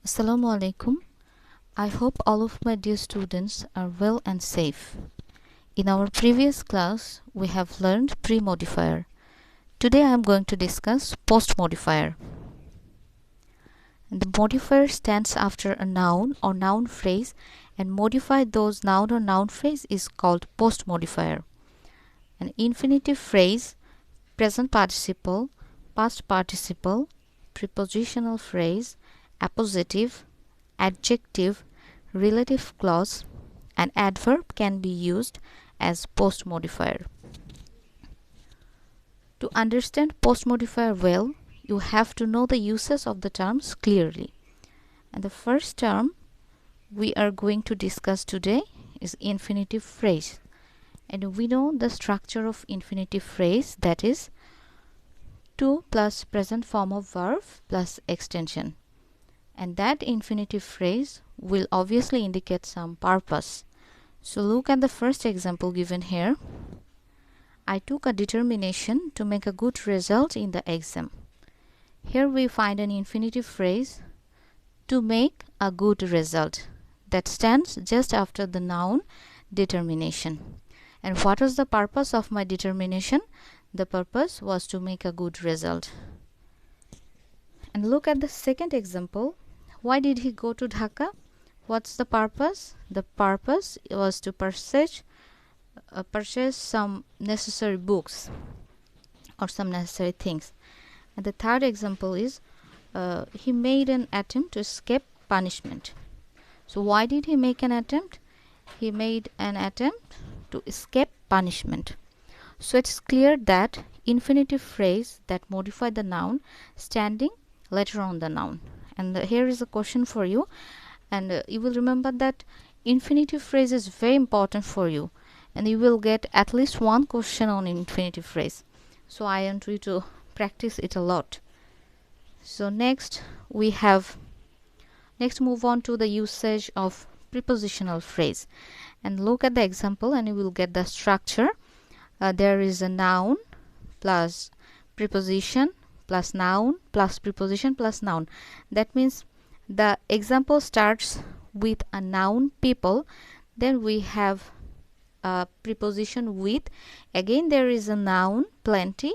Assalamu alaikum. I hope all of my dear students are well and safe. In our previous class, we have learned pre-modifier. Today I am going to discuss post-modifier. The modifier stands after a noun or noun phrase and modify those noun or noun phrase is called post-modifier. An infinitive phrase, present participle, past participle, prepositional phrase, appositive, adjective, relative clause, and adverb can be used as post modifier. To understand post modifier well, you have to know the uses of the terms clearly. And the first term we are going to discuss today is infinitive phrase. And we know the structure of infinitive phrase, that is to plus present form of verb plus extension. And that infinitive phrase will obviously indicate some purpose. So look at the first example given here. I took a determination to make a good result in the exam. Here we find an infinitive phrase, to make a good result, that stands just after the noun determination. And what was the purpose of my determination? The purpose was to make a good result. And look at the second example. Why did he go to Dhaka? What's the purpose? The purpose was to purchase some necessary books or some necessary things. And the third example is he made an attempt to escape punishment. So why did he make an attempt? He made an attempt to escape punishment. So it's clear that infinitive phrase that modify the noun standing later on the noun. And here is a question for you, and you will remember that infinitive phrase is very important for you, and you will get at least one question on infinitive phrase. So I want you to practice it a lot. So next move on to the usage of prepositional phrase, and look at the example and you will get the structure. There is a noun plus preposition plus noun plus preposition plus noun. That means the example starts with a noun people, then we have a preposition with, again there is a noun plenty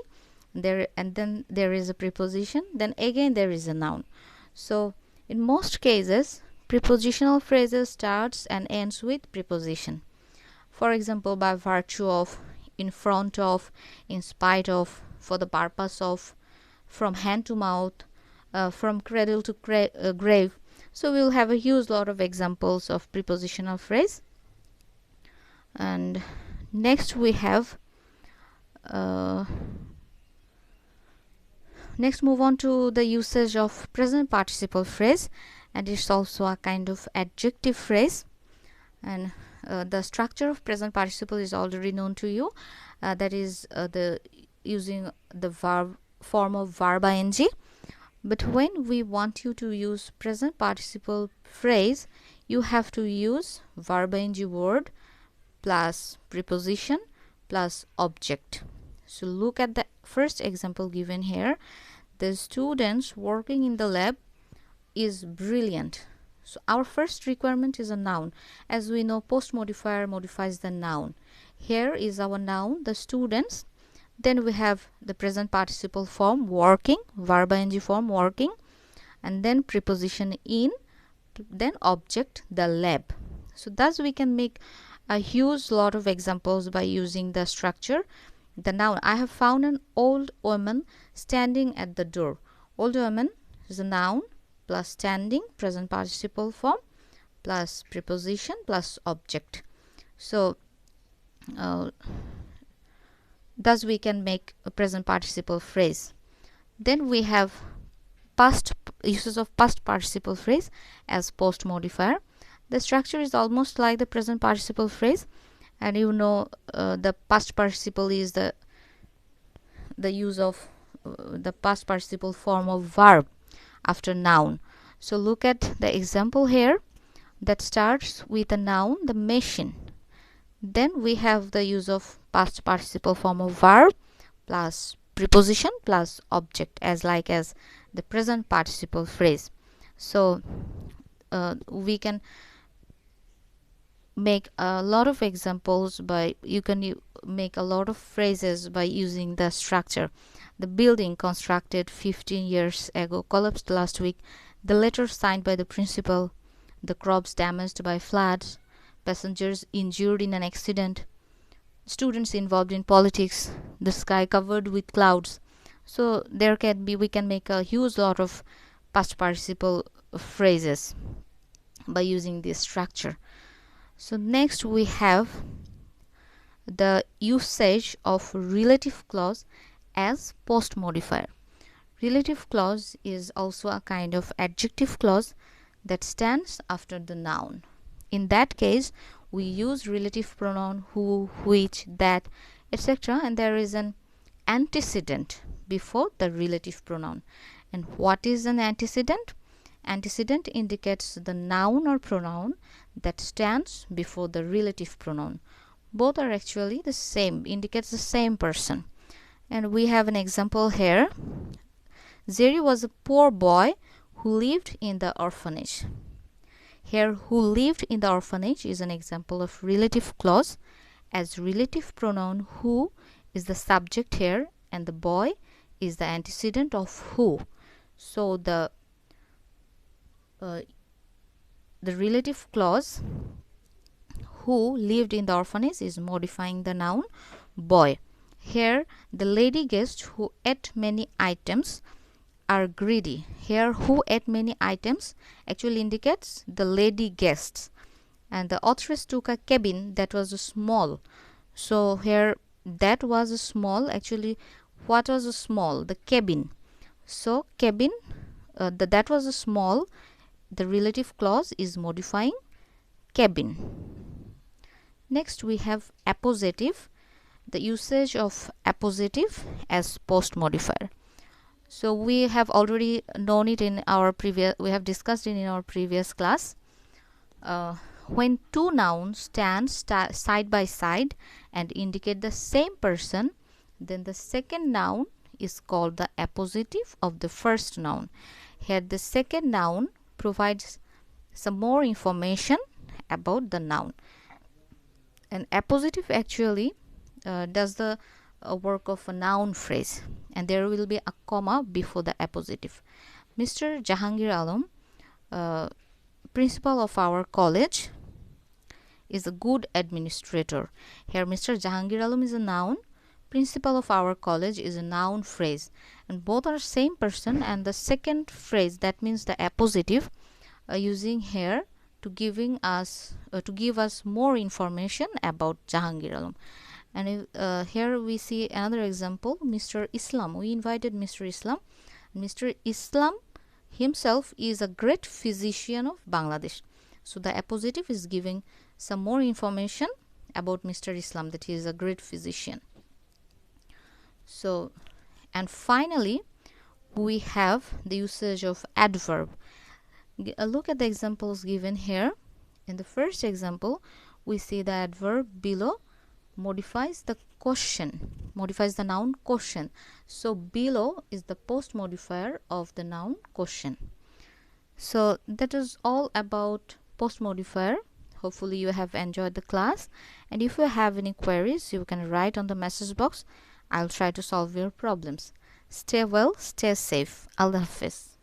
there, and then there is a preposition, then again there is a noun. So in most cases prepositional phrases starts and ends with preposition. For example, by virtue of, in front of, in spite of, for the purpose of, from hand to mouth, from cradle to grave. So we will have a huge lot of examples of prepositional phrase. And next we have next move on to the usage of present participle phrase, and it's also a kind of adjective phrase. And the structure of present participle is already known to you, that is the using the verb form of verb ing. But when we want you to use present participle phrase, you have to use verb ing word plus preposition plus object. So look at the first example given here. The students working in the lab is brilliant. So our first requirement is a noun. As we know, post modifier modifies the noun. Here is our noun, the students. Then we have the present participle form working, verb ing form working, and then preposition in, then object the lab. So thus we can make a huge lot of examples by using the structure. The noun, I have found an old woman standing at the door. Old woman is a noun plus standing, present participle form, plus preposition plus object. So thus we can make a present participle phrase. Then we have past uses of past participle phrase as post modifier. The structure is almost like the present participle phrase, and you know the past participle is the use of the past participle form of verb after noun. So look at the example here that starts with a noun, the machine. Then we have the use of past participle form of verb plus preposition plus object, as like as the present participle phrase. So we can make a lot of examples by make a lot of phrases by using the structure. The building constructed 15 years ago collapsed last week. The letter signed by the principal. The crops damaged by floods. Passengers injured in an accident. Students involved in politics. The sky covered with clouds. So we can make a huge lot of past participle phrases by using this structure. So next we have the usage of relative clause as post modifier. Relative clause is also a kind of adjective clause that stands after the noun. In that case, we use relative pronoun who, which, that, etc. and there is an antecedent before the relative pronoun. And what is an antecedent? Antecedent indicates the noun or pronoun that stands before the relative pronoun. Both are actually the same, indicates the same person. And we have an example here. Zeri was a poor boy who lived in the orphanage. Here, who lived in the orphanage is an example of relative clause, as relative pronoun who is the subject here and the boy is the antecedent of who. So the relative clause who lived in the orphanage is modifying the noun boy. Here, the lady guests who ate many items are greedy. Here, who ate many items actually indicates the lady guests. And the authoress took a cabin that was small. So here, that was small. Actually, what was small? The cabin. So cabin, that was small. The relative clause is modifying cabin. Next we have appositive, the usage of appositive as post modifier. So we have already known it in our previous, we have discussed it in our previous class. When two nouns stand side by side and indicate the same person, then the second noun is called the appositive of the first noun. Here the second noun provides some more information about the noun. An appositive actually does the work of a noun phrase, and there will be a comma before the appositive. Mr. Jahangir Alam, principal of our college, is a good administrator. Here Mr. Jahangir Alam is a noun, principal of our college is a noun phrase, and both are same person, and the second phrase, that means the appositive, using here to give us more information about Jahangir Alam. And here we see another example, Mr. Islam. We invited Mr. Islam. Mr. Islam himself is a great physician of Bangladesh. So the appositive is giving some more information about Mr. Islam, that he is a great physician. So, and finally we have the usage of adverb. Look at the examples given here. In the first example, we see the adverb below modifies the question, modifies the noun question. So below is the post modifier of the noun question. So that is all about post modifier. Hopefully you have enjoyed the class, and if you have any queries, you can write on the message box. I'll try to solve your problems. Stay well, stay safe. Allah Hafiz.